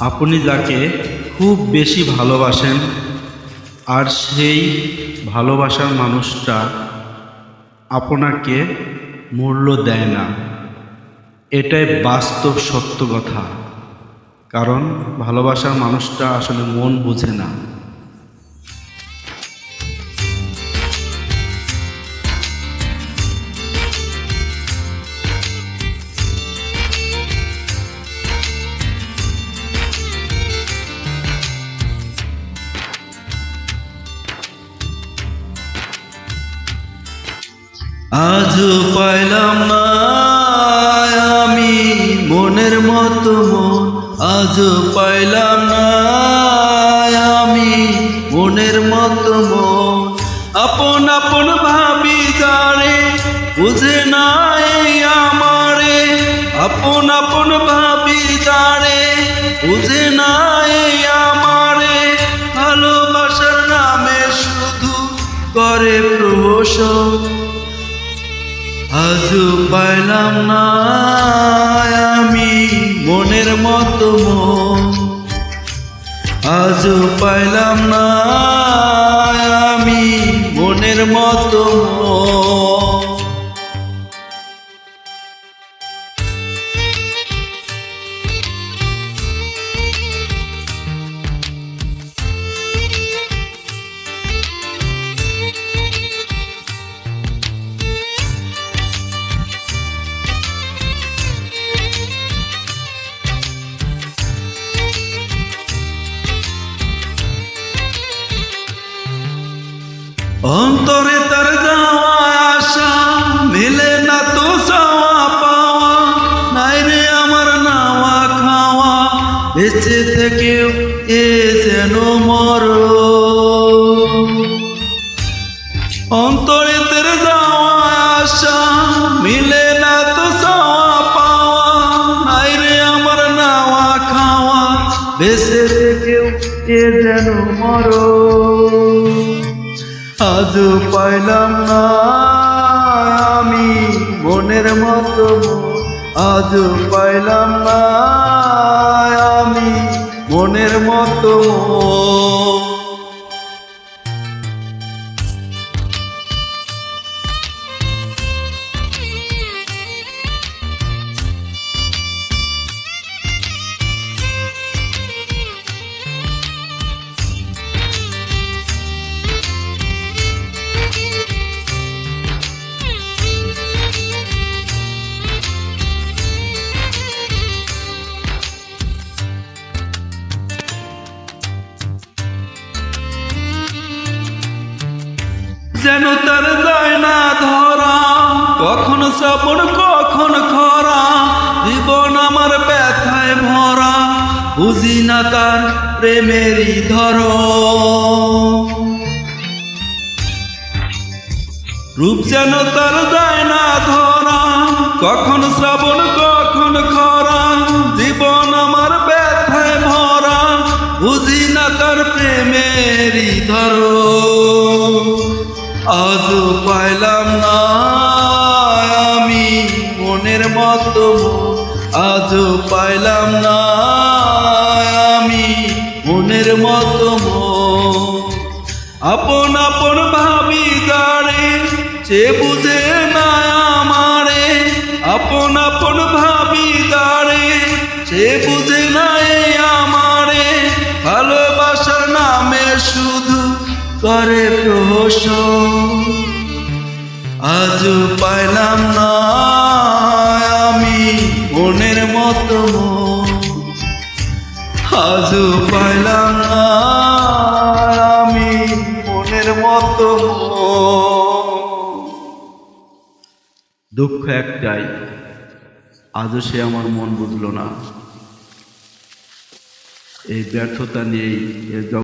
আপনি যাকে খুব বেশি ভালোবাসেন আর সেই ভালোবাসার মানুষটা আপনাকে মূল্য দেয় না, এটাই বাস্তব সত্য কথা। কারণ ভালোবাসার মানুষটা আসলে মন বুঝে না। আজও পাইলাম না আমি মনের মতো মন, আজও পাইলাম না আমি মনের মতো মন। আপন আপন ভাবি যারে বুঝে নাই আমারে, আপন আপন ভাবি যারে বুঝে নাই আমারে। ভালোবাসার নামে শুধু করে প্রহসন, আজও পাইলাম না আমি মনের মতো মন, আজও পাইলাম না আমি মনের মতো মন। অন্তরে তার যাওয়া আসা মেলে না তো চাওয়া পাওয়া, নাই রে আমার নাওয়া খাওয়া, বেঁচে থেকেও এ যেন মর। অন্তরে তার যাওয়া আসা মিলে না তো চাওয়া পাওয়া, নাই রে আমার নাওয়া খাওয়া, বেঁচে থেকেও এ যেন মর। আজও পাইলাম না আমি মনের মতো মন, আজও পাইলাম না আমি মনের মতো মন। যেন তার যায় না ধরা, কখন শ্রাবণ কখন খরা, জীবন আমার ব্যথায় ভরা, বুঝি না তার প্রেমেরই ধরন। রূপ যেন তার যায় না ধরা, কখন শ্রাবণ কখন খরা, জীবন আমার ব্যথায় ভরা, বুঝি না তার প্রেমেরই ধরন। আজও পাইলাম না আমি মনের মতো মন, আজও পাইলাম না আমি মনের মতো মন। আপন আপন ভাবি যারে সে বুঝে না আমারে, আপন আপন ভাবি যারে সে বুঝে না আমারে। ভালোবাসার নামে শুধু করে প্রহসন, আজও পাইলাম না আমি মনের মতো মন, আজও পাইলাম না আমি মনের মতো মন। দুঃখ একটাই, আজও সে আমার মন বুঝলো না। এই ব্যর্থতা নিয়েই